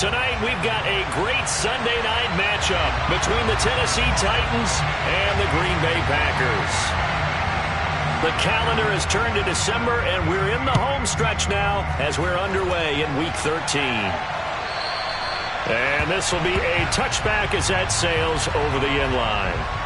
Tonight, we've got a great Sunday night matchup between the Tennessee Titans and the Green Bay Packers. The calendar has turned to December, and we're in the home stretch now as we're underway in Week 13. And this will be a touchback as that sails over the end line.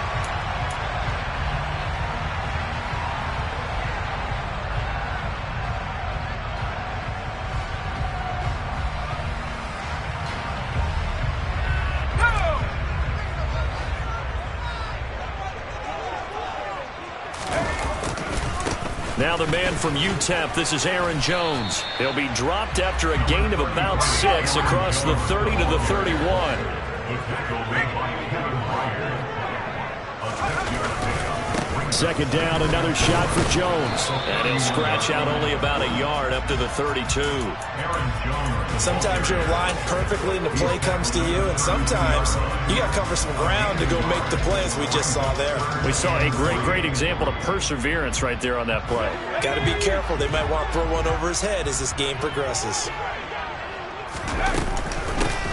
Now the man from UTEP, this is Aaron Jones. He'll be dropped after a gain of about 6 across the 30 to the 31. Second down, another shot for Jones. And he'll scratch out only about a yard up to the 32. Sometimes you're aligned perfectly and the play comes to you, and sometimes you got to cover some ground to go make the play, as we just saw there. We saw a great example of perseverance right there on that play. Got to be careful. They might want to throw one over his head as this game progresses.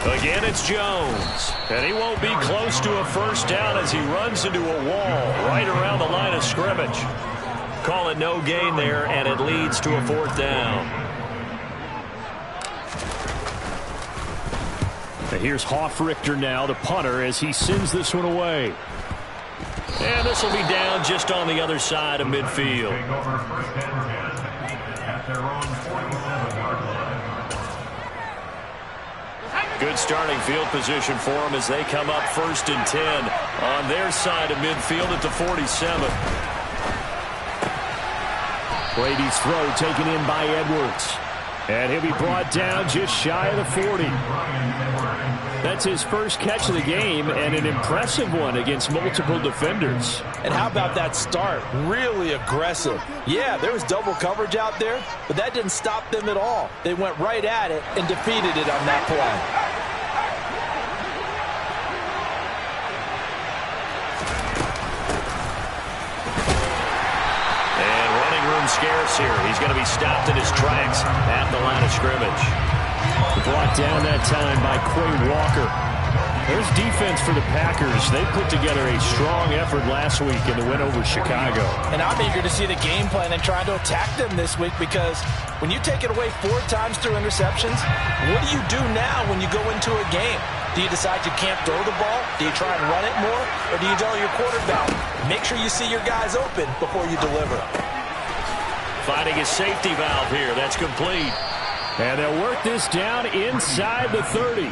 Again, it's Jones. And he won't be close to a first down as he runs into a wall right around the line of scrimmage. Call it no gain there, and it leads to a 4th down. And here's Hoffrichter now, the punter, as he sends this one away. And this will be down just on the other side of midfield. Good starting field position for them as they come up 1st and 10 on their side of midfield at the 47. Brady's throw taken in by Edwards. And he'll be brought down just shy of the 40. That's his first catch of the game, and an impressive one against multiple defenders. And how about that start? Really aggressive. Yeah, there was double coverage out there, but that didn't stop them at all. They went right at it and defeated it on that play. Scarce here. He's going to be stopped in his tracks at the line of scrimmage. Brought down that time by Quay Walker. There's defense for the Packers. They put together a strong effort last week in the win over Chicago. And I'm eager to see the game plan and trying to attack them this week, because when you take it away 4 times through interceptions, what do you do now when you go into a game? Do you decide you can't throw the ball? Do you try and run it more? Or do you tell your quarterback, make sure you see your guys open before you deliver? Finding his safety valve here. That's complete. And they'll work this down inside the 30.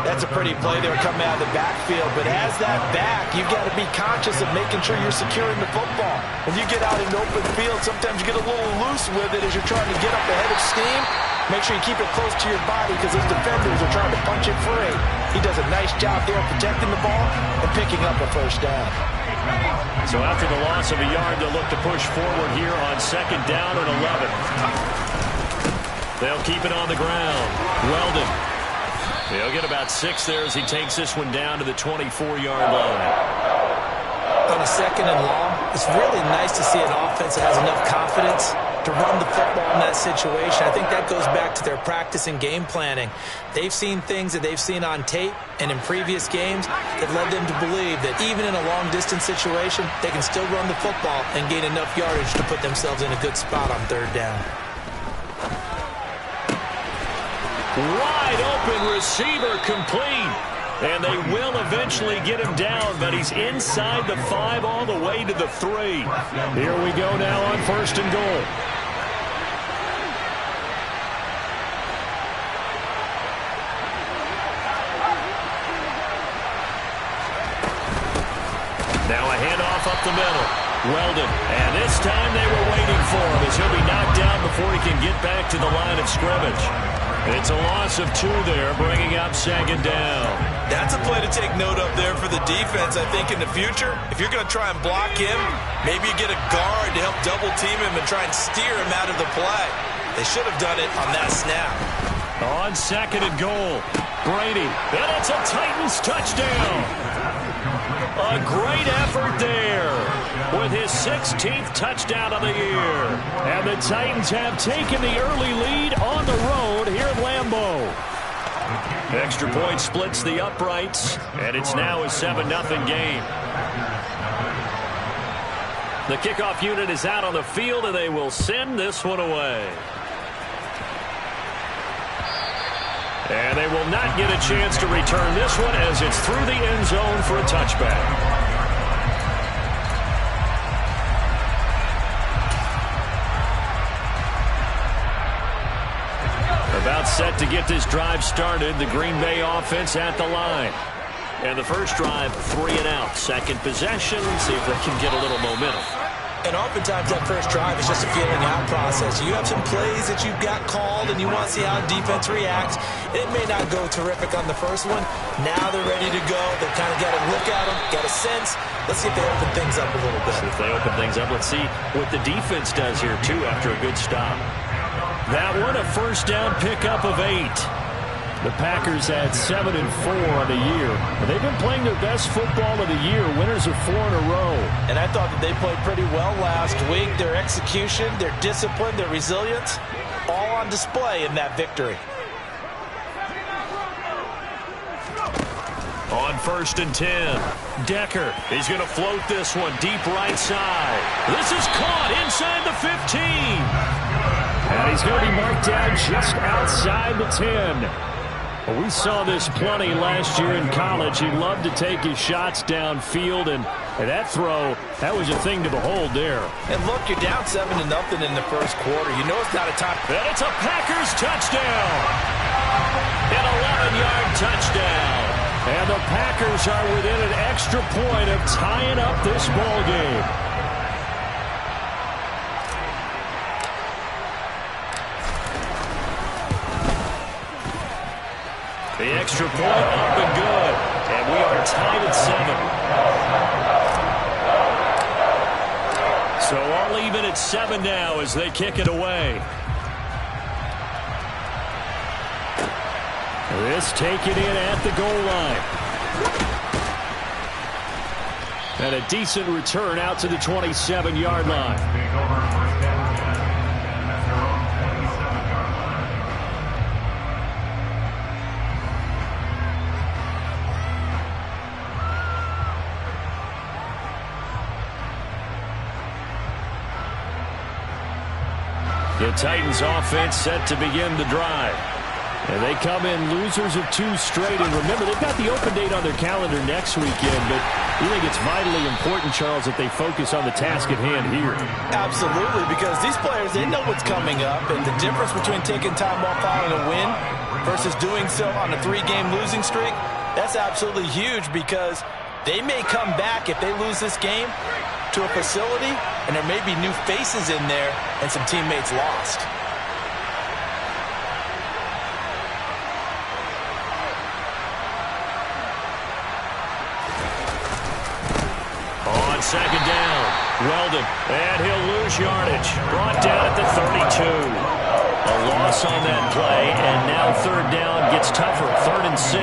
That's a pretty play there coming out of the backfield. But as that back, you've got to be conscious of making sure you're securing the football. When you get out in the open field, sometimes you get a little loose with it as you're trying to get up ahead of steam. Make sure you keep it close to your body, because those defenders are trying to punch it free. He does a nice job there protecting the ball and picking up a first down. So after the loss of a yard, they'll look to push forward here on 2nd down and 11. They'll keep it on the ground. Weldon. He'll get about 6 there as he takes this one down to the 24-yard line. On a 2nd and long, it's really nice to see an offense that has enough confidence to run the football in that situation. I think that goes back to their practice and game planning. They've seen things that they've seen on tape and in previous games that led them to believe that even in a long-distance situation, they can still run the football and gain enough yardage to put themselves in a good spot on 3rd down. Wide open receiver complete. And they will eventually get him down, but he's inside the 5 all the way to the 3. Here we go now on 1st and goal. Now a handoff up the middle. Weldon. And this time they were waiting for him as he'll be knocked down before he can get back to the line of scrimmage. It's a loss of 2 there, bringing up 2nd down. That's a play to take note of there for the defense, I think, in the future. If you're going to try and block him, maybe you get a guard to help double-team him and try and steer him out of the play. They should have done it on that snap. On 2nd and goal, Brady. And it's a Titans touchdown. A great effort there with his 16th touchdown of the year. And the Titans have taken the early lead on the road here at Lambeau. Extra point splits the uprights, and it's now a 7-0 game. The kickoff unit is out on the field, and they will send this one away. And they will not get a chance to return this one as it's through the end zone for a touchback. About set to get this drive started. The Green Bay offense at the line. And the first drive, 3 and out. Second possession. See if they can get a little momentum. And oftentimes that first drive is just a feeling out process. You have some plays that you've got called and you want to see how defense reacts. It may not go terrific on the first one. Now they're ready to go. They've kind of got a look at them, got a sense. Let's see if they open things up a little bit. If they open things up, let's see what the defense does here too after a good stop. That one, a first down pickup of 8. The Packers had 7-4 on the year. They've been playing their best football of the year. Winners of 4 in a row. And I thought that they played pretty well last week. Their execution, their discipline, their resilience, all on display in that victory. On 1st and 10, Decker. He's going to float this one deep right side. This is caught inside the 15. And he's going to be marked down just outside the 10. Well, we saw this plenty last year in college. He loved to take his shots downfield, and that throw, that was a thing to behold there. And look, you're down 7-0 in the first quarter. You know it's not a time. And it's a Packers touchdown. An 11-yard touchdown. And the Packers are within an extra point of tying up this ball game. The extra point up and good. And we are tied at 7. So all even at 7 now as they kick it away. This taken in at the goal line. And a decent return out to the 27-yard line. The Titans offense set to begin the drive. And they come in losers of 2 straight. And remember, they've got the open date on their calendar next weekend. But we think it's vitally important, Charles, that they focus on the task at hand here. Absolutely, because these players, they know what's coming up. And the difference between taking time off following a win versus doing so on a 3-game losing streak, that's absolutely huge because they may come back if they lose this game to a facility, and there may be new faces in there and some teammates lost. On 2nd down, Weldon, and he'll lose yardage. Brought down at the 32. A loss on that play, and now 3rd down gets tougher. 3rd and 6.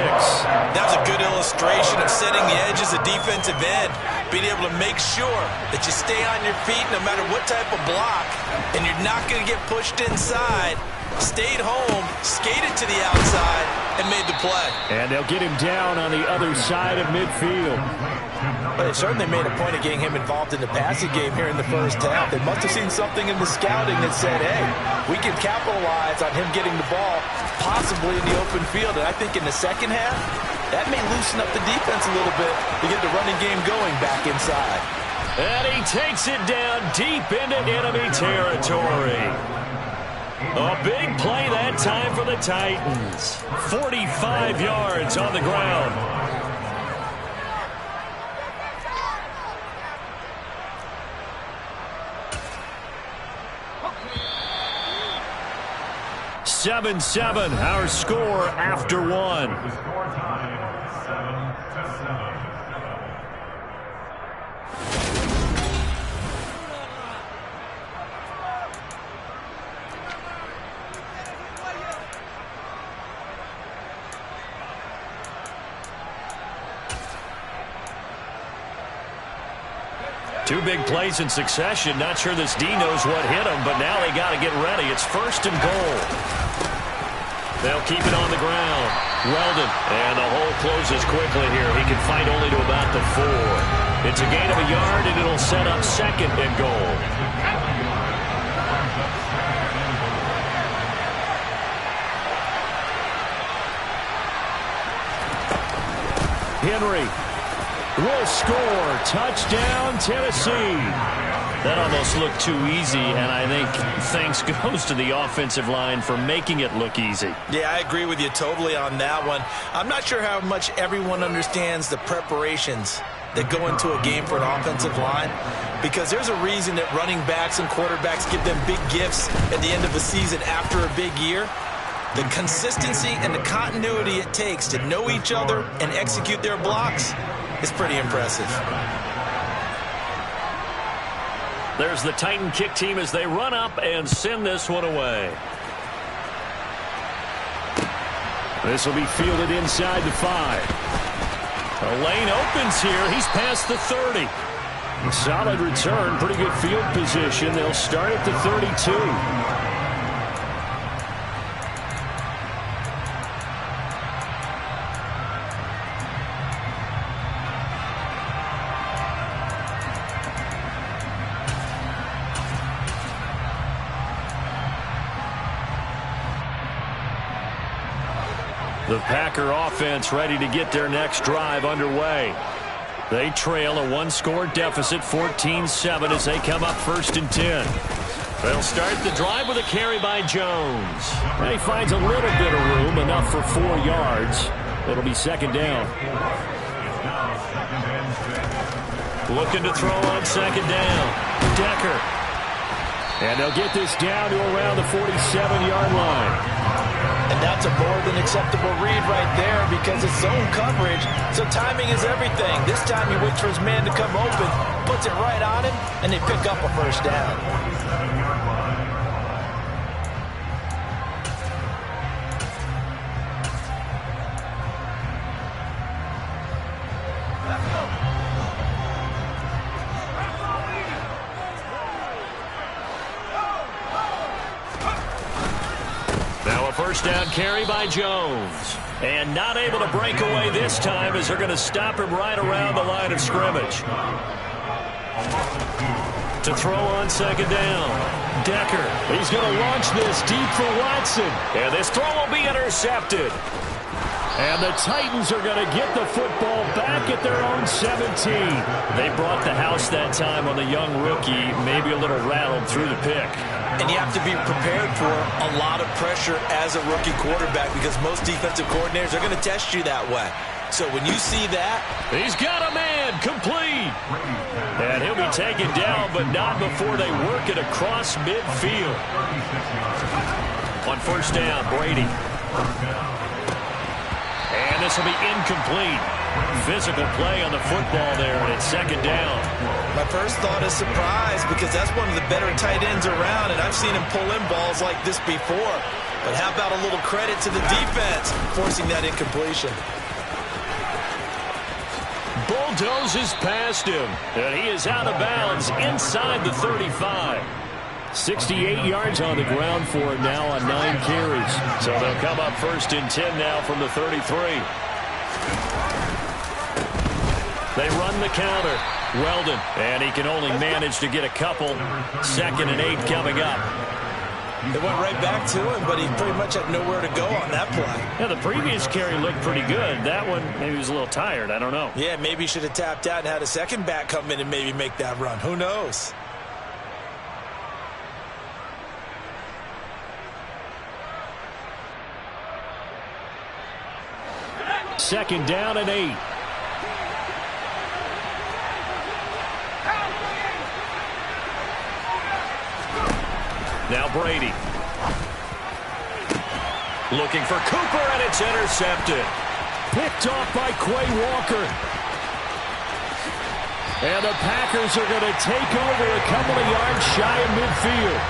That was a good illustration of setting the edge as a defensive end, being able to make sure that you stay on your feet no matter what type of block, and you're not going to get pushed inside. Stayed home, skated to the outside, and made the play. And they'll get him down on the other side of midfield. But they certainly made a point of getting him involved in the passing game here in the first half. They must have seen something in the scouting that said, hey, we can capitalize on him getting the ball, possibly in the open field. And I think in the second half, that may loosen up the defense a little bit to get the running game going back inside. And he takes it down deep into enemy territory. A big play that time for the Titans. 45 yards on the ground. (7-7) our score after 1. Two big plays in succession. Not sure this D knows what hit him, but now they got to get ready. It's 1st and goal. They'll keep it on the ground. Weldon, and the hole closes quickly here. He can fight only to about the 4. It's a gain of a yard, and it'll set up second and goal. Henry will score. Touchdown, Tennessee. That almost looked too easy, and I think thanks goes to the offensive line for making it look easy. Yeah, I agree with you totally on that one. I'm not sure how much everyone understands the preparations that go into a game for an offensive line, because there's a reason that running backs and quarterbacks give them big gifts at the end of the season after a big year. The consistency and the continuity it takes to know each other and execute their blocks is pretty impressive. There's the Titan kick team as they run up and send this one away. This will be fielded inside the 5. A lane opens here. He's past the 30. Solid return. Pretty good field position. They'll start at the 32. The Packer offense ready to get their next drive underway. They trail a 1-score deficit, 14-7, as they come up 1st and 10. They'll start the drive with a carry by Jones. And he finds a little bit of room, enough for 4 yards. It'll be 2nd down. Looking to throw on 2nd down. Decker. And they'll get this down to around the 47-yard line. And that's a more than acceptable read right there because it's zone coverage, so timing is everything. This time he waits for his man to come open, puts it right on him, and they pick up a 1st down. First down carry by Jones. And not able to break away this time as they're going to stop him right around the line of scrimmage. To throw on 2nd down. Decker. He's going to launch this deep for Watson. And this throw will be intercepted. And the Titans are going to get the football back at their own 17. They brought the house that time on the young rookie, maybe a little rattled through the pick. And you have to be prepared for a lot of pressure as a rookie quarterback because most defensive coordinators are going to test you that way. So when you see that, he's got a man complete. And he'll be taken down, but not before they work it across midfield. On 1st down, Brady. And this will be incomplete. Physical play on the football there, and it's 2nd down. My first thought is surprise because that's one of the better tight ends around, and I've seen him pull in balls like this before. But how about a little credit to the defense forcing that incompletion? Bulldozes past him, and he is out of bounds inside the 35. 68 yards on the ground for him now on 9 carries. So they'll come up 1st and 10 now from the 33. They run the counter. Weldon, and he can only manage to get a couple. 2nd and 8 coming up. It went right back to him, but he pretty much had nowhere to go on that play. Yeah, the previous carry looked pretty good. That one, maybe he was a little tired. I don't know. Yeah, maybe he should have tapped out and had a second back come in and maybe make that run. Who knows? Second down and 8. Now Brady. Looking for Cooper, and it's intercepted. Picked off by Quay Walker. And the Packers are going to take over a couple of yards shy of midfield.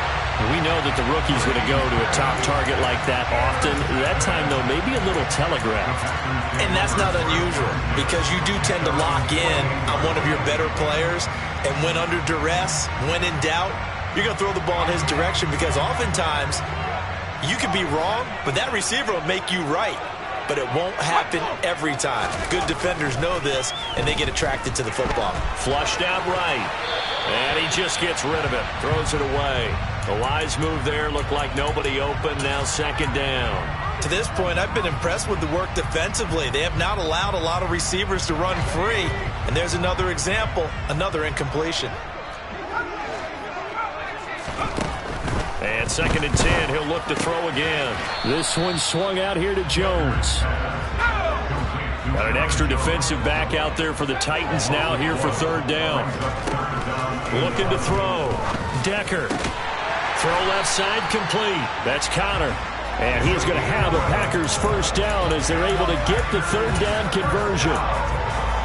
We know that the rookie's going to go to a top target like that often. That time, though, maybe a little telegraphed. And that's not unusual because you do tend to lock in on one of your better players. And when under duress, when in doubt, you're going to throw the ball in his direction because oftentimes you could be wrong, but that receiver will make you right. but it won't happen every time. Good defenders know this, and they get attracted to the football. Flushed out right. And he just gets rid of it. Throws it away. A wise move there. Looked like nobody open. Now second down. To this point, I've been impressed with the work defensively. They have not allowed a lot of receivers to run free. And there's another example, another incompletion. And second and 10, he'll look to throw again. This one swung out here to Jones. Got an extra defensive back out there for the Titans now here for third down. Looking to throw. Decker. Throw left side complete. That's Connor. And he is going to have a Packers first down as they're able to get the third down conversion.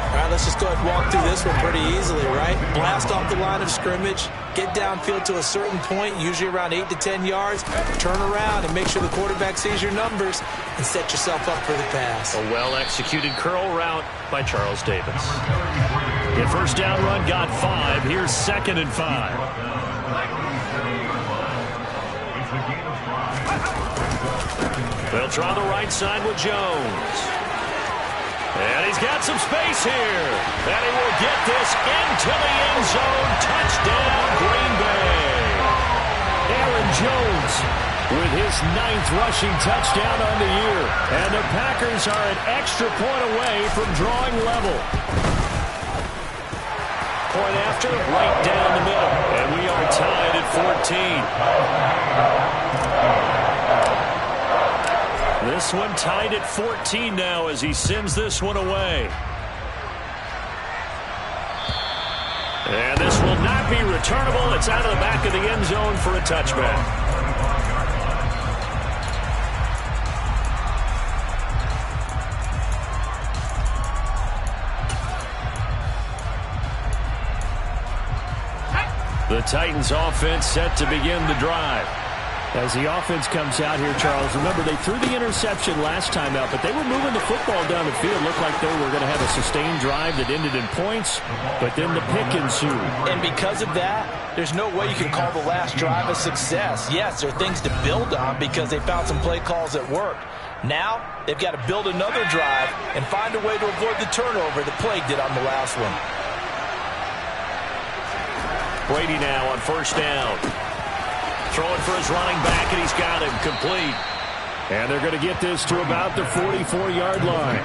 All right, let's just go ahead and walk through this one pretty easily, right? Blast off the line of scrimmage, get downfield to a certain point, usually around 8 to 10 yards, turn around and make sure the quarterback sees your numbers and set yourself up for the pass. A well-executed curl route by Charles Davis. The first down run got 5. Here's second and 5. They'll try the right side with Jones. And he's got some space here. And he will get this into the end zone. Touchdown, Green Bay. Aaron Jones with his 9th rushing touchdown on the year. And the Packers are an extra point away from drawing level. Point after, right down the middle. And we are tied at 14. This one tied at 14 now as he sends this one away. And this will not be returnable. It's out of the back of the end zone for a touchback. The Titans offense set to begin the drive. As the offense comes out here, Charles, remember they threw the interception last time out, but they were moving the football down the field. Looked like they were going to have a sustained drive that ended in points, but then the pick ensued. And because of that, there's no way you can call the last drive a success. Yes, there are things to build on because they found some play calls that worked. Now, they've got to build another drive and find a way to avoid the turnover that plagued it on the last one. Brady now on first down. Throwing for his running back, and he's got him complete. And they're going to get this to about the 44-yard line.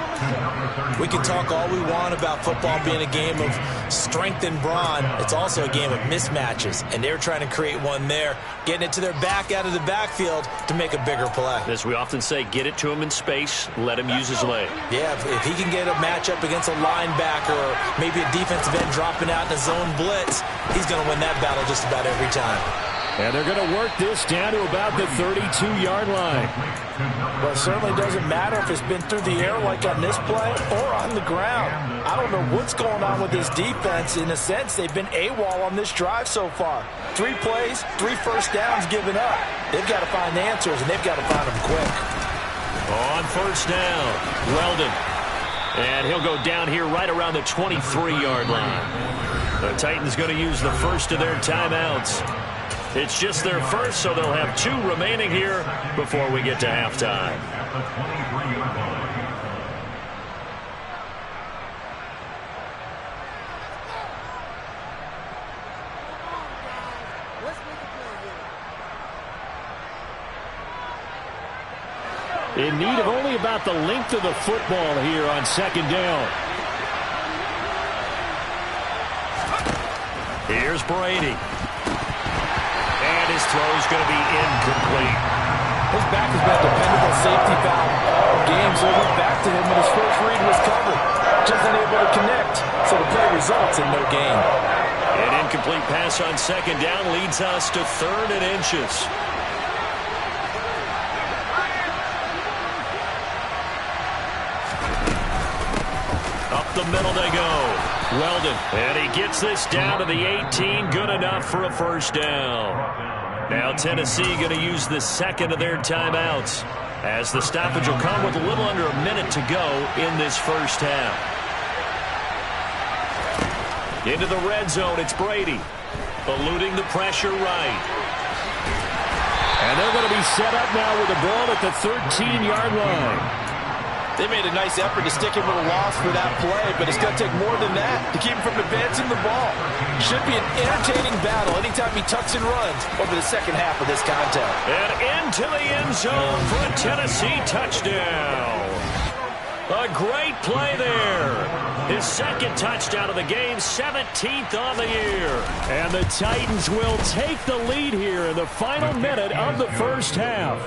We can talk all we want about football being a game of strength and brawn. It's also a game of mismatches, and they're trying to create one there, getting it to their back out of the backfield to make a bigger play. As we often say, get it to him in space, let him use his leg. Yeah, if he can get a matchup against a linebacker or maybe a defensive end dropping out in a zone blitz, he's going to win that battle just about every time. And they're going to work this down to about the 32-yard line. Well, it certainly doesn't matter if it's been through the air like on this play or on the ground. I don't know what's going on with this defense. In a sense, they've been AWOL on this drive so far. 3 plays, 3 first downs given up. They've got to find answers, and they've got to find them quick. On first down, Weldon. And he'll go down here right around the 23-yard line. The Titans going to use the first of their timeouts. It's just their first, so they'll have 2 remaining here before we get to halftime. In need of only about the length of the football here on second down. Here's Brady. And his throw's going to be incomplete. His back has been a dependable safety valve all game, so he went back to him when his first read was covered. Just unable to connect, so the play results in no gain. An incomplete pass on second down leads us to 3rd and inches. Up the middle they go. Weldon, and he gets this down to the 18, good enough for a first down. Now Tennessee going to use the second of their timeouts as the stoppage will come with a little under a minute to go in this first half. Into the red zone, it's Brady, eluding the pressure right. And they're going to be set up now with the ball at the 13-yard line. They made a nice effort to stick him with a loss for that play, but it's going to take more than that to keep him from advancing the ball. Should be an entertaining battle anytime he tucks and runs over the second half of this contest. And into the end zone for a Tennessee touchdown. A great play there. His second touchdown of the game, 17th on the year. And the Titans will take the lead here in the final minute of the first half.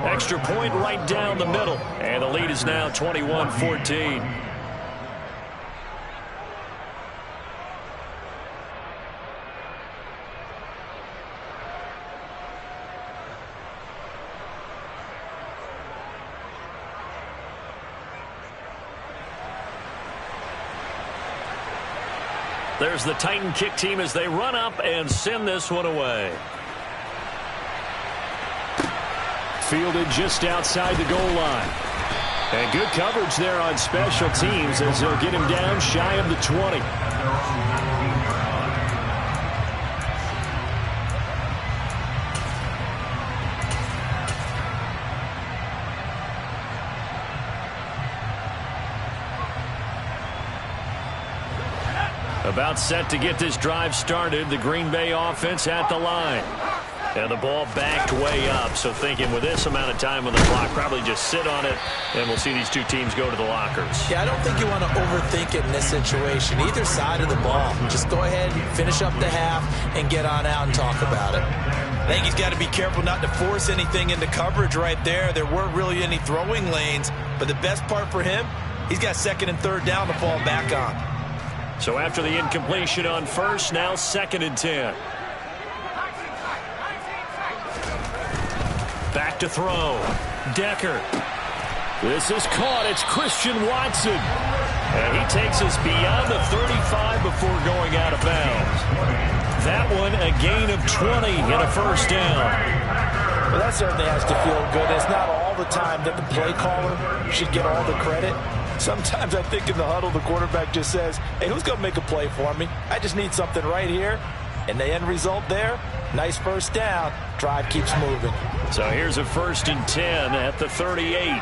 Extra point right down the middle. And the lead is now 21-14. There's the Titan kick team as they run up and send this one away. Fielded just outside the goal line. And good coverage there on special teams as they'll get him down shy of the 20. About set to get this drive started. The Green Bay offense at the line. And the ball backed way up. So thinking with this amount of time on the clock, probably just sit on it, and we'll see these two teams go to the lockers. Yeah, I don't think you want to overthink it in this situation. Either side of the ball. Just go ahead, finish up the half, and get on out and talk about it. I think he's got to be careful not to force anything into coverage right there. There weren't really any throwing lanes. But the best part for him, he's got second and third down to fall back on. So after the incompletion on first, now 2nd and 10. Back to throw. Decker. This is caught. It's Christian Watson. And he takes us beyond the 35 before going out of bounds. That one a gain of 20 and a first down. Well, that certainly has to feel good. It's not all the time that the play caller should get all the credit. Sometimes I think in the huddle, the quarterback just says, hey, who's going to make a play for me? I just need something right here. And the end result there, nice first down. Drive keeps moving. So here's a 1st and 10 at the 38.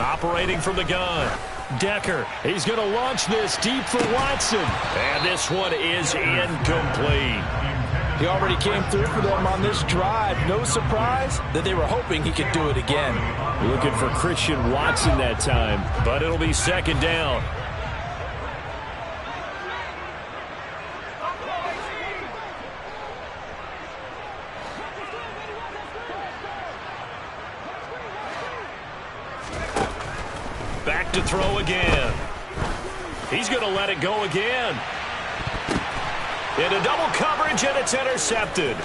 Operating from the gun. Decker, he's going to launch this deep for Watson. And this one is incomplete. He already came through for them on this drive. No surprise that they were hoping he could do it again. Looking for Christian Watson that time, but it'll be 2nd down. Back to throw again. He's going to let it go again. Into double coverage, and it's intercepted.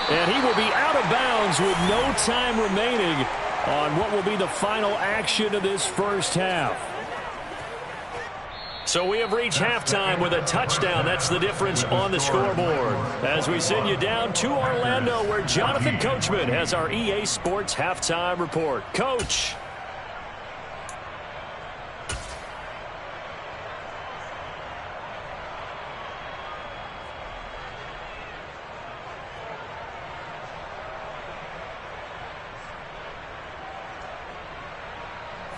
And he will be out of bounds with no time remaining on what will be the final action of this first half. So we have reached halftime with a touchdown. That's the difference on the scoreboard. As we send you down to Orlando, where Jonathan Coachman has our EA Sports Halftime Report. Coach.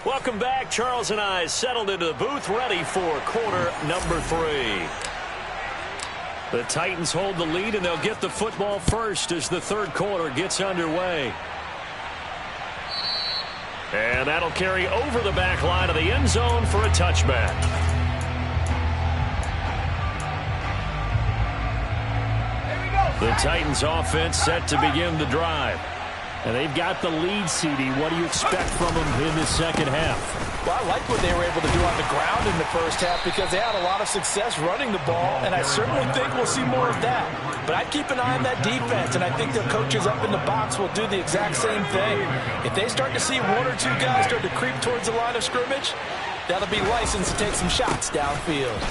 Welcome back. Charles and I settled into the booth, ready for quarter number 3. The Titans hold the lead, and they'll get the football first as the third quarter gets underway. And that'll carry over the back line of the end zone for a touchback. The Titans offense set to begin the drive. And they've got the lead, CD. What do you expect from them in the second half? Well, I like what they were able to do on the ground in the first half because they had a lot of success running the ball, and I certainly think we'll see more of that. But I'd keep an eye on that defense, and I think their coaches up in the box will do the exact same thing. If they start to see one or two guys start to creep towards the line of scrimmage, that'll be licensed to take some shots downfield.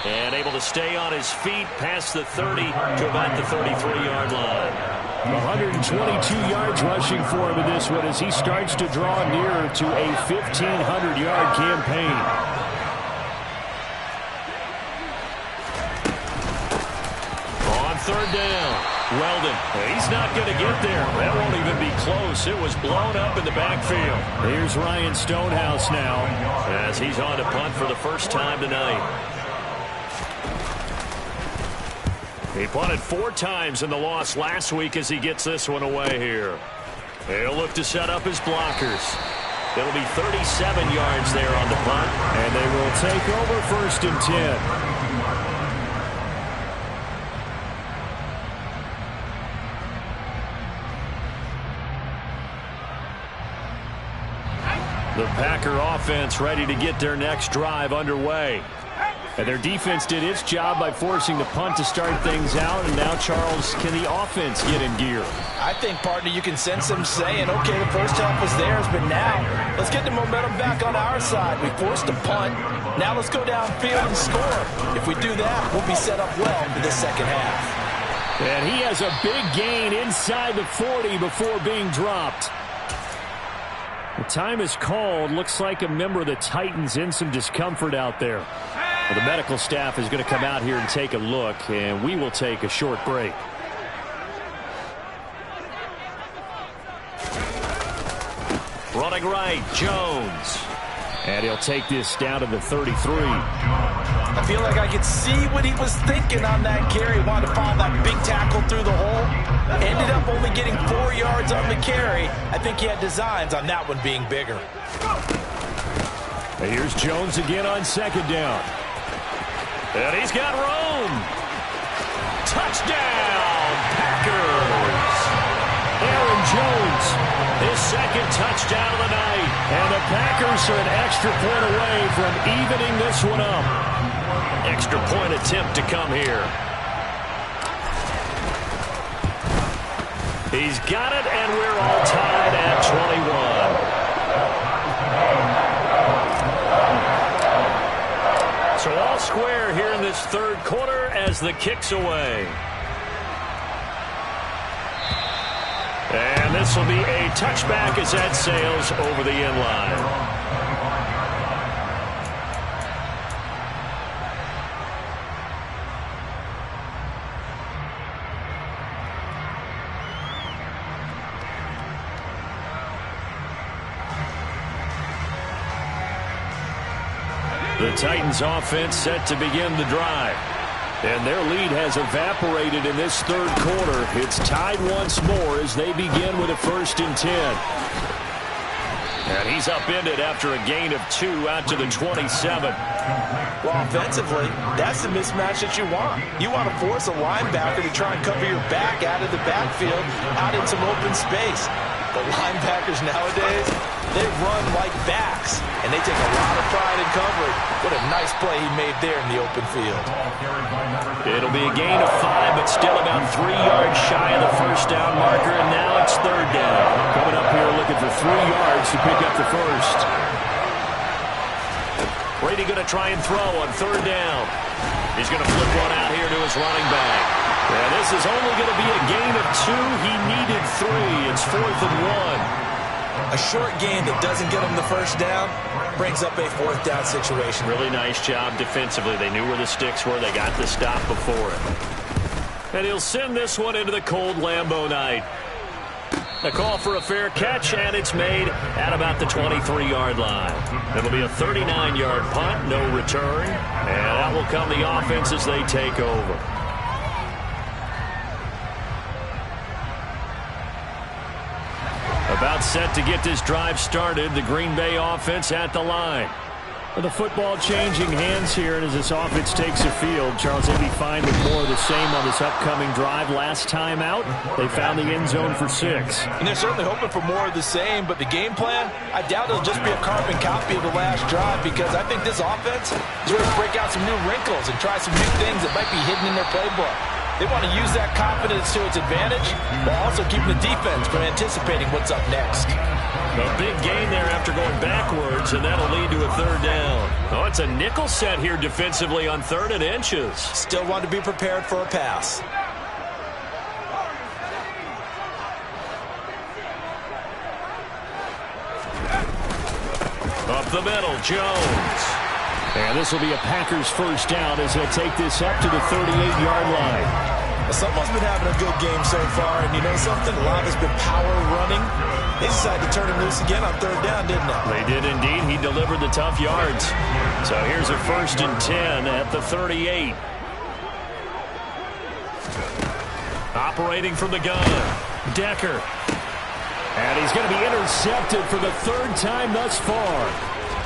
And able to stay on his feet past the 30 to about the 33-yard line. 122 yards rushing for him in this one as he starts to draw nearer to a 1,500-yard campaign. On third down, Weldon. He's not going to get there. That won't even be close. It was blown up in the backfield. Here's Ryan Stonehouse now as he's on to punt for the first time tonight. He punted 4 times in the loss last week as he gets this one away here. He'll look to set up his blockers. It'll be 37 yards there on the punt. And they will take over 1st and 10. The Packer offense ready to get their next drive underway. And their defense did its job by forcing the punt to start things out. And now, Charles, can the offense get in gear? I think, partner, you can sense them saying, okay, the first half was theirs, but now let's get the momentum back on our side. We forced a punt. Now let's go downfield and score. If we do that, we'll be set up well for the second half. And he has a big gain inside the 40 before being dropped. The time is called. Looks like a member of the Titans in some discomfort out there. Well, the medical staff is going to come out here and take a look, and we will take a short break. Running right, Jones. And he'll take this down to the 33. I feel like I could see what he was thinking on that carry. Wanted to follow that big tackle through the hole. Ended up only getting 4 yards on the carry. I think he had designs on that one being bigger. And here's Jones again on 2nd down. And he's got room. Touchdown, Packers. Aaron Jones, his 2nd touchdown of the night. And the Packers are an extra point away from evening this one up. Extra point attempt to come here. He's got it, and we're all tied at 21. So all square here in this 3rd quarter as the kick's away. And this will be a touchback as that sails over the end line. The Titans offense set to begin the drive. And their lead has evaporated in this 3rd quarter. It's tied once more as they begin with a 1st and 10. And he's upended after a gain of 2 out to the 27. Well, offensively, that's the mismatch that you want. You want to force a linebacker to try and cover your back out of the backfield, out in some open space. The linebackers nowadays, they run like backs, and they take a lot of pride in coverage. What a nice play he made there in the open field. It'll be a gain of 5, but still about 3 yards shy of the 1st down marker, and now it's 3rd down. Coming up here looking for 3 yards to pick up the 1st. Brady going to try and throw on 3rd down. He's going to flip one out here to his running back. And this is only going to be a gain of 2. He needed 3. It's 4th and 1. A short gain that doesn't get him the 1st down brings up a 4th down situation. Really nice job defensively. They knew where the sticks were. They got the stop before it. And he'll send this one into the cold Lambeau night. A call for a fair catch, and it's made at about the 23-yard line. It'll be a 39-yard punt, no return. And that will come the offense as they take over. About set to get this drive started. The Green Bay offense at the line. The football changing hands here, and as this offense takes the field, Charles, they'd be fine with more of the same on this upcoming drive. Last time out, they found the end zone for 6. And they're certainly hoping for more of the same, but the game plan, I doubt it'll just be a carbon copy of the last drive, because I think this offense is ready to break out some new wrinkles and try some new things that might be hidden in their playbook. They want to use that confidence to its advantage while also keeping the defense from anticipating what's up next. A big gain there after going backwards, and that'll lead to a 3rd down. Oh, it's a nickel set here defensively on 3rd and inches. Still want to be prepared for a pass. the middle, Jones. And this will be a Packers first down as he'll take this up to the 38-yard line. Someone's been having a good game so far, and you know something? A lot has been power running. They decided to turn him loose again on third down, didn't they? They did indeed. He delivered the tough yards. So here's a 1st and 10 at the 38. Operating from the gun, Decker. And he's going to be intercepted for the 3rd time thus far.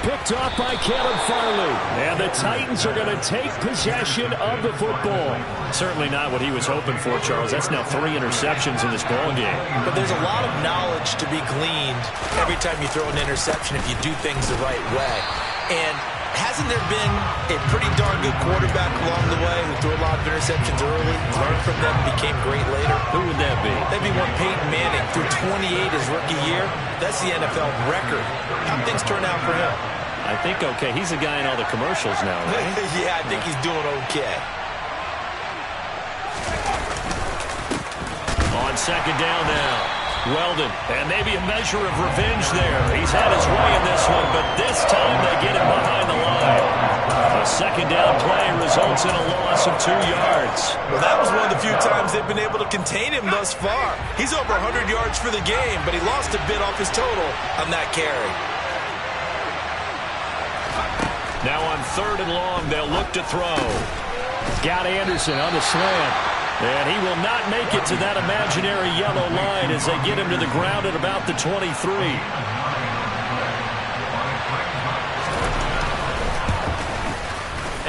Picked off by Caleb Farley. And the Titans are going to take possession of the football. Certainly not what he was hoping for, Charles. That's now 3 interceptions in this ball game. But there's a lot of knowledge to be gleaned every time you throw an interception if you do things the right way. And hasn't there been a pretty darn good quarterback along the way who threw a lot of interceptions early, learned from them, became great later? Who would that be? That'd be one Peyton Manning, threw 28 his rookie year. That's the NFL record. How things turn out for him? I think okay. He's a guy in all the commercials now, right? Yeah, I think he's doing okay. On 2nd down now. Weldon, and maybe a measure of revenge there. He's had his way in this one, but this time they get him behind the line. A 2nd down play results in a loss of 2 yards. Well, that was one of the few times they've been able to contain him thus far. He's over 100 yards for the game, but he lost a bit off his total on that carry. Now on 3rd and long, they'll look to throw. Got Anderson on the slant. And he will not make it to that imaginary yellow line as they get him to the ground at about the 23.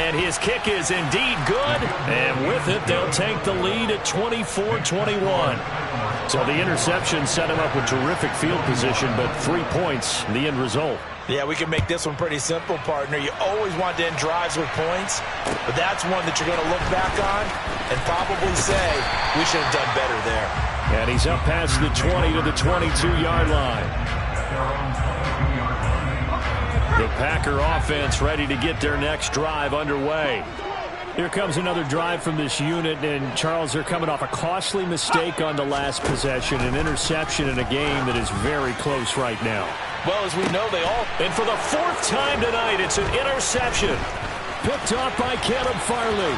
And his kick is indeed good. And with it, they'll take the lead at 24-21. So the interception set him up with terrific field position, but 3 points, the end result. Yeah, we can make this one pretty simple, partner. You always want to end drives with points, but that's one that you're going to look back on and probably say, we should have done better there. And he's up past the 20 to the 22-yard line. The Packer offense ready to get their next drive underway. Here comes another drive from this unit, and Charles, they're coming off a costly mistake on the last possession, an interception in a game that is very close right now. Well, as we know, they all... And for the 4th time tonight, it's an interception. Picked off by Caleb Farley.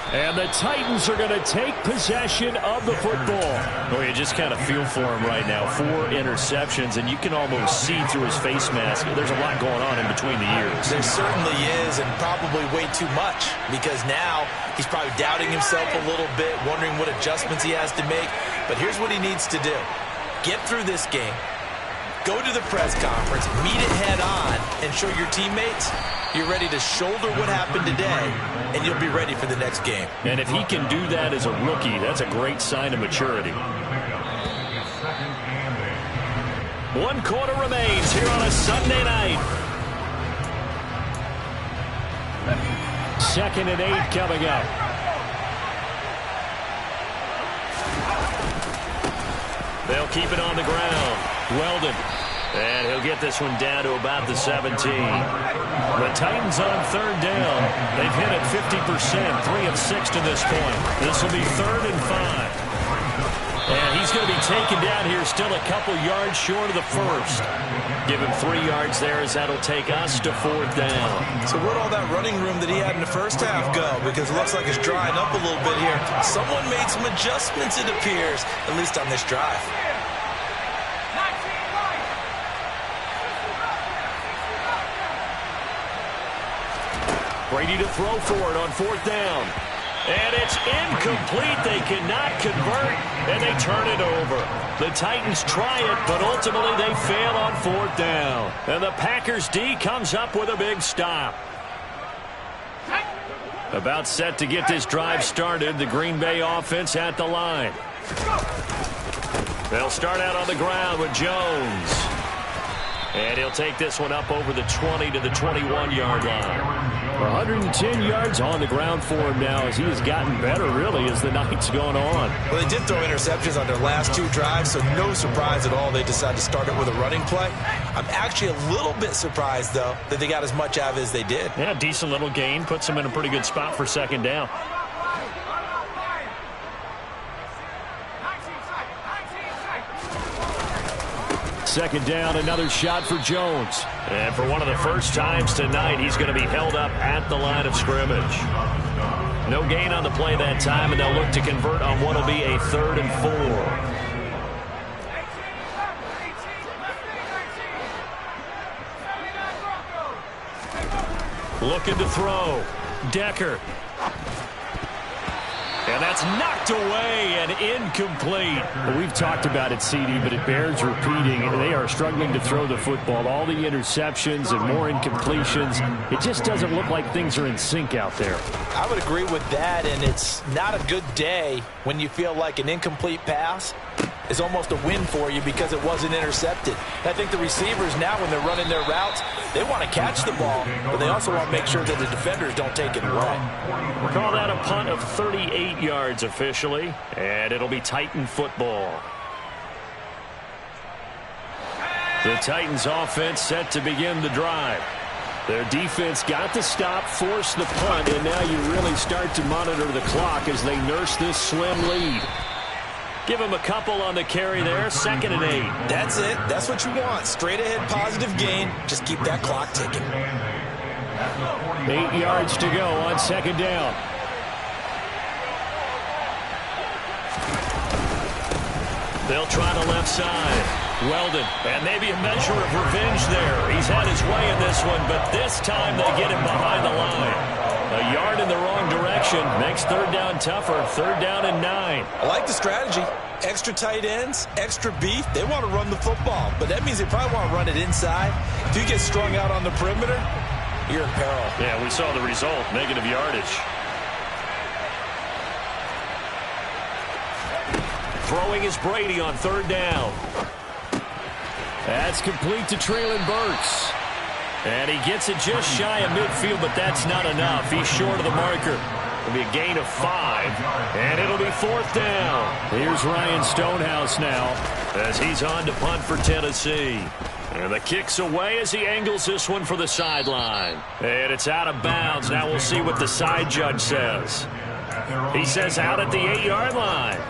And the Titans are going to take possession of the football. Oh, you just kind of feel for him right now. 4 interceptions, and you can almost see through his face mask. There's a lot going on in between the ears. There certainly is, and probably way too much, because now he's probably doubting himself a little bit, wondering what adjustments he has to make. But here's what he needs to do. Get through this game. Go to the press conference, meet it head on, and show your teammates you're ready to shoulder what happened today, and you'll be ready for the next game. And if he can do that as a rookie, that's a great sign of maturity. 1 quarter remains here on a Sunday night. 2nd and 8 coming up. They'll keep it on the ground. Weldon. And he'll get this one down to about the 17. The Titans on 3rd down. They've hit it 50%, 3 of 6 to this point. This will be 3rd and 5. And he's going to be taken down here still a couple yards short of the 1st. Give him 3 yards there as that'll take us to 4th down. So where'd all that running room that he had in the first half go? Because it looks like it's drying up a little bit here. Someone made some adjustments, it appears, at least on this drive. Brady to throw for it on 4th down. And it's incomplete. They cannot convert, and they turn it over. The Titans try it, but ultimately they fail on 4th down. And the Packers D comes up with a big stop. About set to get this drive started, the Green Bay offense at the line. They'll start out on the ground with Jones. And he'll take this one up over the 20 to the 21-yard line. 110 yards on the ground for him now as he has gotten better, really, as the night's gone on. Well, they did throw interceptions on their last 2 drives, so no surprise at all they decided to start it with a running play. I'm actually a little bit surprised, though, that they got as much out of it as they did. Yeah, decent little gain. Puts them in a pretty good spot for 2nd down. second down, another shot for Jones. And for one of the first times tonight, he's going to be held up at the line of scrimmage. No gain on the play that time, and they'll look to convert on what will be a 3rd and 4. Looking to throw. Decker. And that's knocked away and incomplete. Well, we've talked about it, CD, but it bears repeating. They are struggling to throw the football. All the interceptions and more incompletions. It just doesn't look like things are in sync out there. I would agree with that, and it's not a good day when you feel like an incomplete pass is almost a win for you because it wasn't intercepted. I think the receivers now, when they're running their routes, they want to catch the ball, but they also want to make sure that the defenders don't take it away. We'll call that a punt of 38 yards officially, and it'll be Titan football. The Titans offense set to begin the drive. Their defense got the stop, forced the punt, and now you really start to monitor the clock as they nurse this slim lead. Give him a couple on the carry there, 2nd and 8. That's it. That's what you want. Straight ahead positive gain. Just keep that clock ticking. 8 yards to go on 2nd down. They'll try the left side. Weldon, and maybe a measure of revenge there. He's had his way in this one, but this time they get him behind the line. A yard in the wrong direction makes 3rd down tougher. 3rd down and 9. I like the strategy. Extra tight ends, extra beef. They want to run the football, but that means they probably want to run it inside. If you get strung out on the perimeter, you're in peril. Yeah, we saw the result, negative yardage. Throwing is Brady on 3rd down. That's complete to Treylon Burks. And he gets it just shy of midfield, but that's not enough. He's short of the marker. It'll be a gain of 5, and it'll be 4th down. Here's Ryan Stonehouse now as he's on to punt for Tennessee. And the kick's away as he angles this one for the sideline. And it's out of bounds. Now we'll see what the side judge says. He says out at the 8-yard line.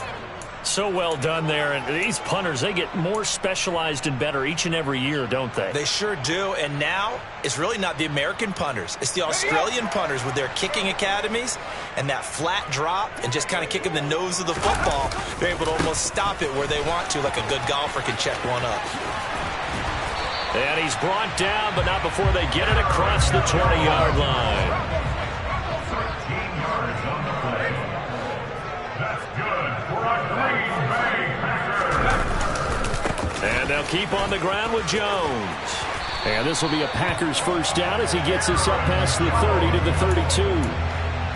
So well done there. And these punters, they get more specialized and better each and every year, don't they? They sure do. And now it's really not the American punters. It's the Australian punters with their kicking academies and that flat drop and just kind of kicking the nose of the football. They're able to almost stop it where they want to, like a good golfer can check one up. And he's brought down, but not before they get it across the 20-yard line. And they'll keep on the ground with Jones. And this will be a Packers 1st down as he gets us up past the 30 to the 32.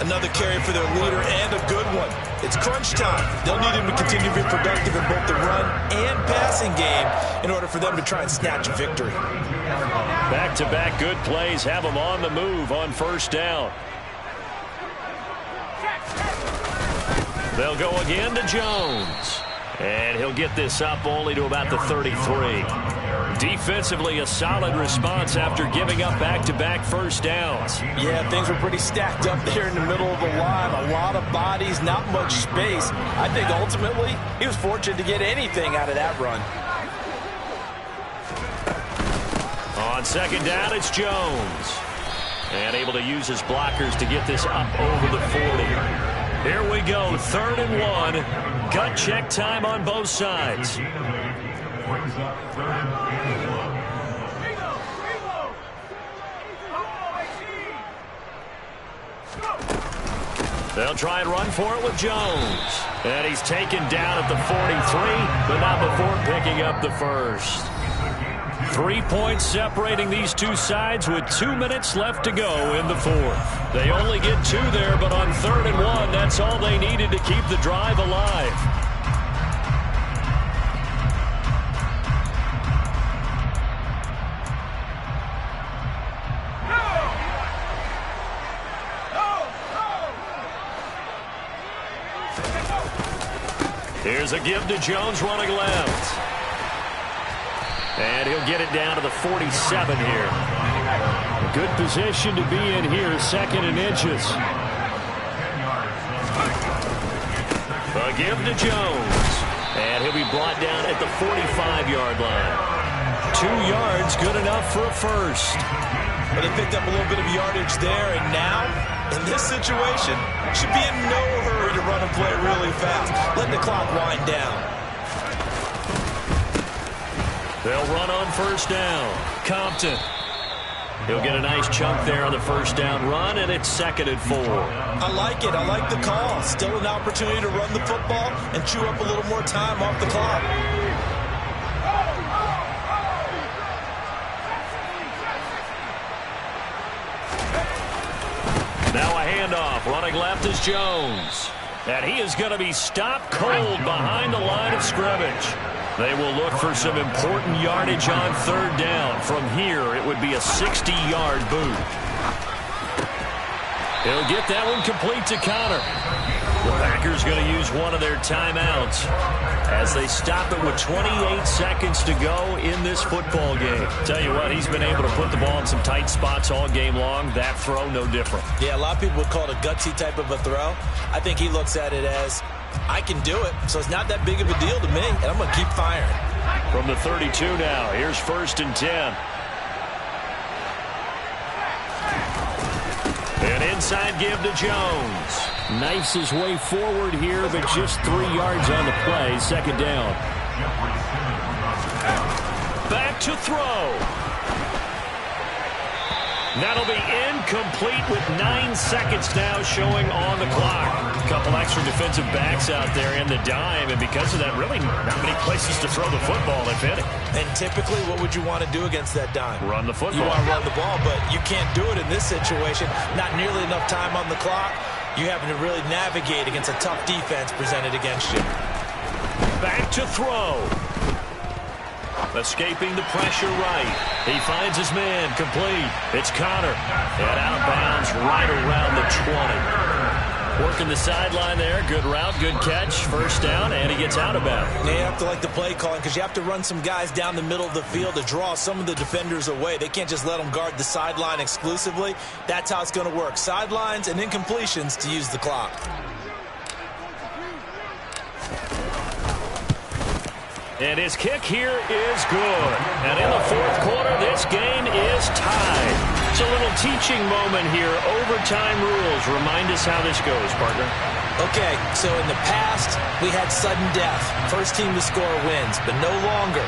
Another carry for their leader and a good one. It's crunch time. They'll need him to continue to be productive in both the run and passing game in order for them to try and snatch a victory. Back-to-back good plays have them on the move on 1st down. They'll go again to Jones. And he'll get this up only to about the 33. Defensively, a solid response after giving up back-to-back 1st downs. Yeah, things were pretty stacked up there in the middle of the line. A lot of bodies, not much space. I think ultimately he was fortunate to get anything out of that run. On 2nd down, it's Jones. And able to use his blockers to get this up over the 40. Here we go, 3rd and 1. Gut check time on both sides. They'll try and run for it with Jones. And he's taken down at the 43, but not before picking up the 1st. 3 points separating these two sides with 2 minutes left to go in the 4th. They only get 2 there, but on 3rd and 1, that's all they needed to keep the drive alive. Here's a give to Jones running left. And he'll get it down to the 47 here. A good position to be in here, 2nd and inches. A give to Jones. And he'll be brought down at the 45-yard line. 2 yards, good enough for a first. But they picked up a little bit of yardage there, and now, in this situation, should be in no hurry to run and play really fast. Let the clock wind down. They'll run on first down. Compton. He'll get a nice chunk there on the first down run, and it's 2nd and 4. I like it. I like the call. Still an opportunity to run the football and chew up a little more time off the clock. Now a handoff. Running left is Jones. And he is going to be stopped cold behind the line of scrimmage. They will look for some important yardage on 3rd down. From here, it would be a 60-yard boot. He'll get that one complete to Connor. The Packers going to use one of their timeouts as they stop it with 28 seconds to go in this football game. Tell you what, he's been able to put the ball in some tight spots all game long. That throw, no different. Yeah, a lot of people would call it a gutsy type of a throw. I think he looks at it as, I can do it, so it's not that big of a deal to me, and I'm going to keep firing. From the 32 now, here's 1st and 10. An inside give to Jones. Knifes his way forward here, but just 3 yards on the play. 2nd down. Back to throw. That'll be incomplete with 9 seconds now showing on the clock. A couple extra defensive backs out there in the dime, and because of that, really not many places to throw the football, if any. And typically, what would you want to do against that dime? Run the football. You want to run the ball, but you can't do it in this situation. Not nearly enough time on the clock. You having to really navigate against a tough defense presented against you. Back to throw. Escaping the pressure right. He finds his man complete. It's Connor. And out of bounds right around the 20. Working the sideline there. Good route, good catch. First down, and he gets out of bounds. Yeah, you have to like the play calling because you have to run some guys down the middle of the field to draw some of the defenders away. They can't just let them guard the sideline exclusively. That's how it's going to work. Sidelines and incompletions to use the clock. And his kick here is good. And in the 4th quarter, this game is tied. It's a little teaching moment here. Overtime rules. Remind us how this goes, partner. Okay, so in the past, we had sudden death. First team to score wins, but no longer.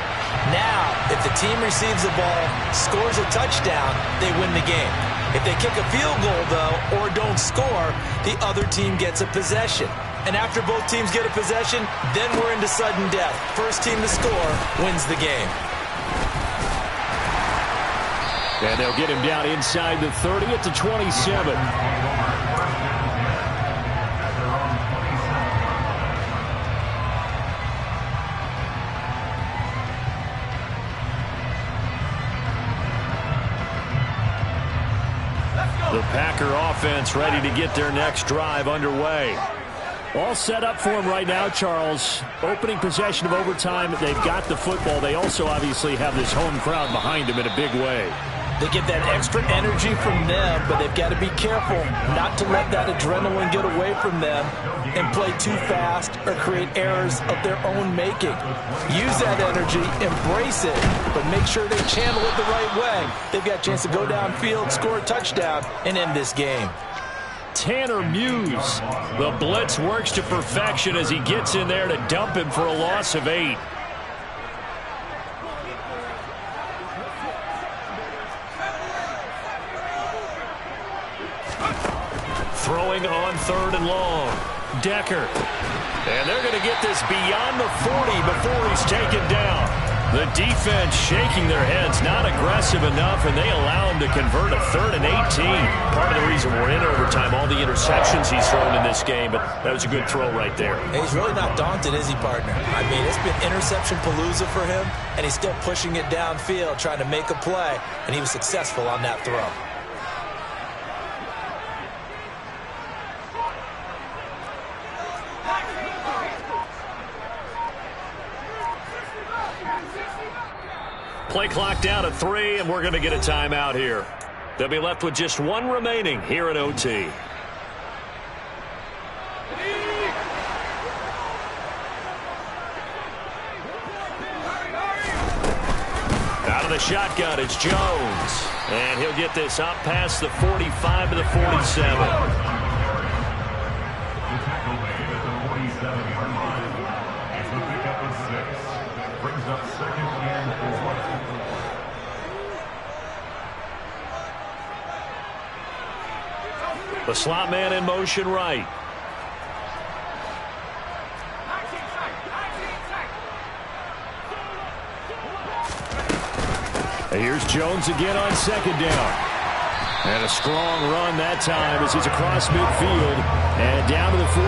Now, if the team receives the ball, scores a touchdown, they win the game. If they kick a field goal, though, or don't score, the other team gets a possession. And after both teams get a possession, then we're into sudden death. First team to score wins the game. And they'll get him down inside the 30 at the 27. The Packer offense ready to get their next drive underway. All set up for him right now, Charles. Opening possession of overtime. They've got the football. They also obviously have this home crowd behind them in a big way. They get that extra energy from them, but they've got to be careful not to let that adrenaline get away from them and play too fast or create errors of their own making. Use that energy, embrace it, but make sure they channel it the right way. They've got a chance to go downfield, score a touchdown, and end this game. Tanner Muse. The blitz works to perfection as he gets in there to dump him for a loss of 8. Throwing on 3rd and long. Decker. And they're going to get this beyond the 40 before he's taken down. The defense shaking their heads, not aggressive enough, and they allow him to convert a 3rd and 18. Part of the reason we're in overtime, all the interceptions he's thrown in this game, but that was a good throw right there. He's really not daunted, is he, partner? I mean, it's been interception palooza for him, and he's still pushing it downfield, trying to make a play, and he was successful on that throw. Play clock down at 3, and we're going to get a timeout here. They'll be left with just 1 remaining here at OT. Out of the shotgun, it's Jones. And he'll get this up past the 45 to the 47. The slot man in motion right. Here's Jones again on second down. And a strong run that time as he's across midfield and down to the 43.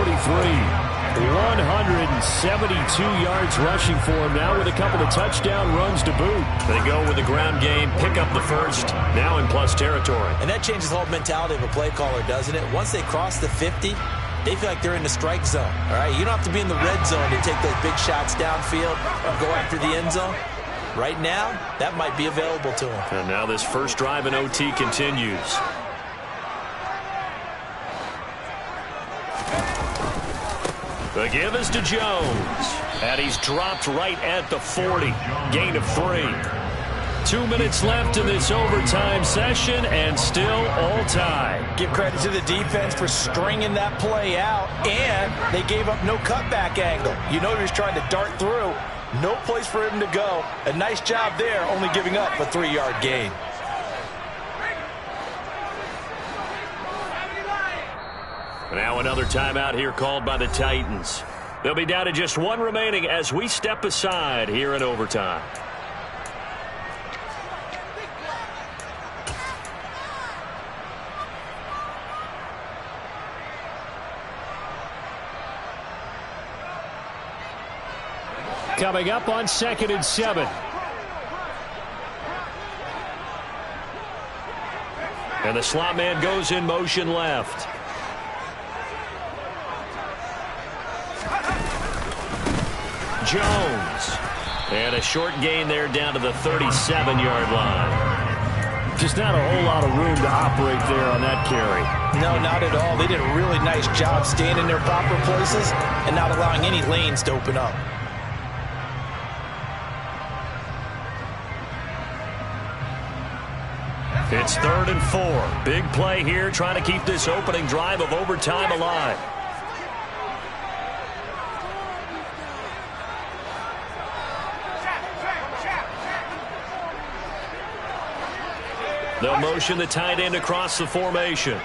172 yards rushing for him now with a couple of touchdown runs to boot. They go with the ground game, pick up the first, now in plus territory. And that changes the whole mentality of a play caller, doesn't it? Once they cross the 50, they feel like they're in the strike zone. All right, you don't have to be in the red zone to take those big shots downfield or go after the end zone. Right now, that might be available to them. And now this first drive in OT continues. The give is to Jones. And he's dropped right at the 40. Gain of 3. 2 minutes left in this overtime session, and still all tied. Give credit to the defense for stringing that play out, and they gave up no cutback angle. You know he was trying to dart through. No place for him to go. A nice job there, only giving up a 3-yard gain. Now another timeout here called by the Titans. They'll be down to just one remaining as we step aside here in overtime. Coming up on 2nd and 7. And the slot man goes in motion left. Jones. And a short gain there down to the 37-yard line. Just not a whole lot of room to operate there on that carry. No, not at all. They did a really nice job staying in their proper places and not allowing any lanes to open up. It's 3rd and 4. Big play here, trying to keep this opening drive of overtime alive. They'll motion the tight end across the formation.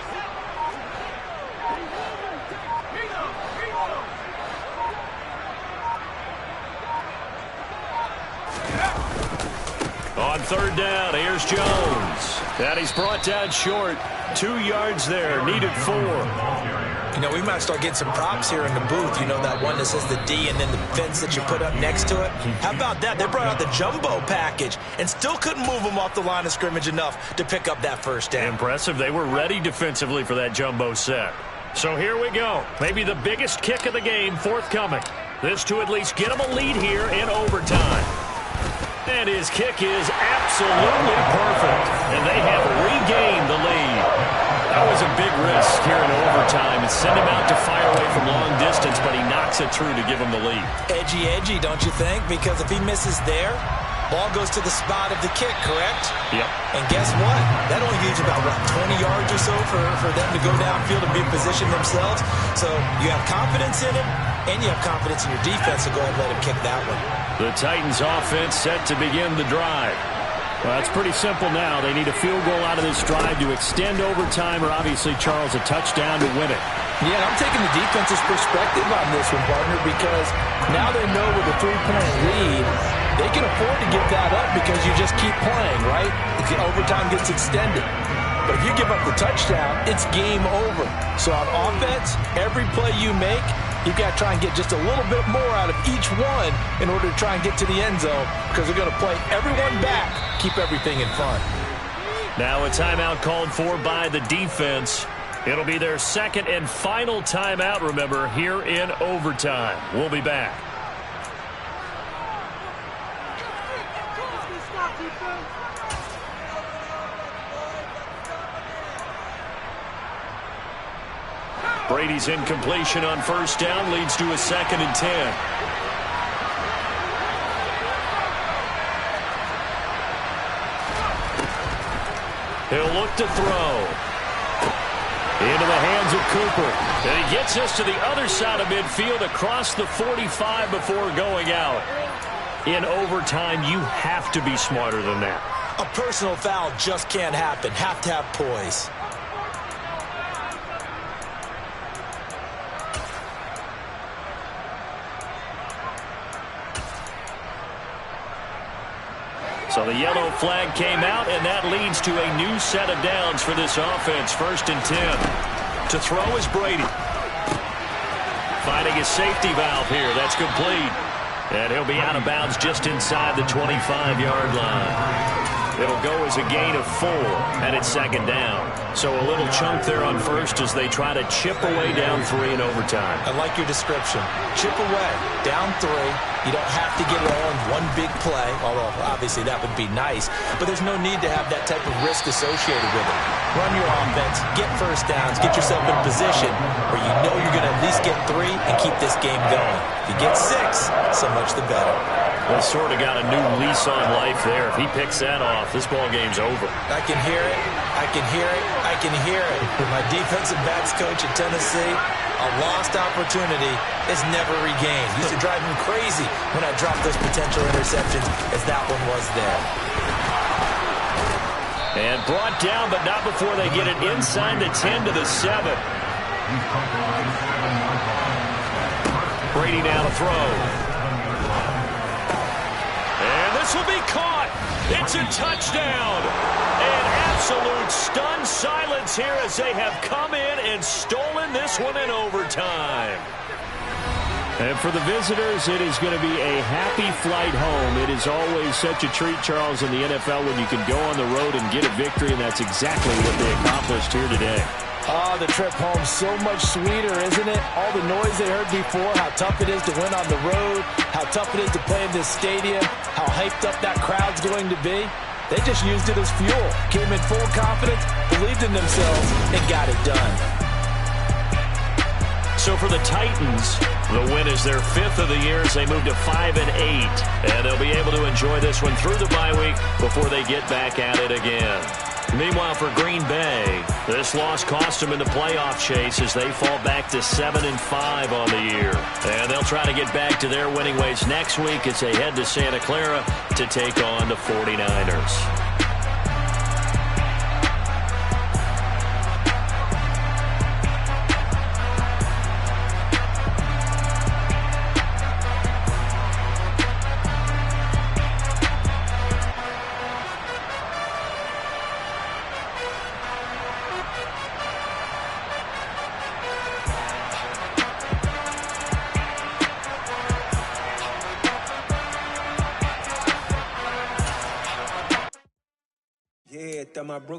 On 3rd down, here's Jones. And he's brought down short. 2 yards there, needed 4. You know, we might start getting some props here in the booth. You know, that one that says the D and then the fence that you put up next to it. How about that? They brought out the jumbo package and still couldn't move them off the line of scrimmage enough to pick up that first down. Impressive. They were ready defensively for that jumbo set. So here we go. Maybe the biggest kick of the game forthcoming. This to at least get them a lead here in overtime. And his kick is absolutely perfect. And they have regained the lead. That was a big risk here in overtime. It sent him out to fire away from long distance, but he knocks it through to give him the lead. Edgy, don't you think? Because if he misses there, ball goes to the spot of the kick, correct? Yep. And guess what? That only leaves about, 20 yards or so for them to go downfield and be in position themselves. So you have confidence in him, and you have confidence in your defense to go ahead and let him kick that one. The Titans offense set to begin the drive. Well, it's pretty simple now. They need a field goal out of this drive to extend overtime, or obviously, Charles, a touchdown to win it. Yeah, I'm taking the defense's perspective on this one, partner, because now they know with a 3-point lead, they can afford to give that up because you just keep playing, right? If the overtime gets extended. But if you give up the touchdown, it's game over. So on offense, every play you make, you've got to try and get just a little bit more out of each one in order to try and get to the end zone because they're going to play everyone back, keep everything in fun. Now a timeout called for by the defense. It'll be their second and final timeout, remember, here in overtime. We'll be back. Brady's incompletion on first down leads to a 2nd and 10. He'll look to throw. Into the hands of Cooper. And he gets us to the other side of midfield across the 45 before going out. In overtime, you have to be smarter than that. A personal foul just can't happen. Have to have poise. So the yellow flag came out, and that leads to a new set of downs for this offense. 1st and 10. To throw is Brady. Finding his safety valve here. That's complete. And he'll be out of bounds just inside the 25-yard line. It'll go as a gain of 4, and it's 2nd down. So a little chunk there on 1st as they try to chip away down 3 in overtime. I like your description. Chip away, down 3. You don't have to get it all in one big play, although obviously that would be nice. But there's no need to have that type of risk associated with it. Run your offense, get 1st downs, get yourself in a position where you know you're going to at least get 3 and keep this game going. If you get 6, so much the better. Well, sort of got a new lease on life there. If he picks that off, this ball game's over. I can hear it. I can hear it. I can hear it. My defensive backs coach at Tennessee, a lost opportunity is never regained. Used to drive him crazy when I dropped those potential interceptions, as that one was there. And brought down, but not before they get it inside the 10 to the 7. Brady now to throw. And this will be caught. It's a touchdown. An absolute stunned silence here as they have come in and stolen this one in overtime. And for the visitors, it is going to be a happy flight home. It is always such a treat, Charles, in the NFL when you can go on the road and get a victory, and that's exactly what they accomplished here today. Oh, the trip home so much sweeter, isn't it? All the noise they heard before, how tough it is to win on the road, how tough it is to play in this stadium, how hyped up that crowd's going to be. They just used it as fuel, came in full confidence, believed in themselves, and got it done. So for the Titans, the win is their 5th of the year as they move to 5-8. And they'll be able to enjoy this one through the bye week before they get back at it again. Meanwhile, for Green Bay, this loss cost them in the playoff chase as they fall back to 7-5 on the year. And they'll try to get back to their winning ways next week as they head to Santa Clara to take on the 49ers. Yeah, my bro.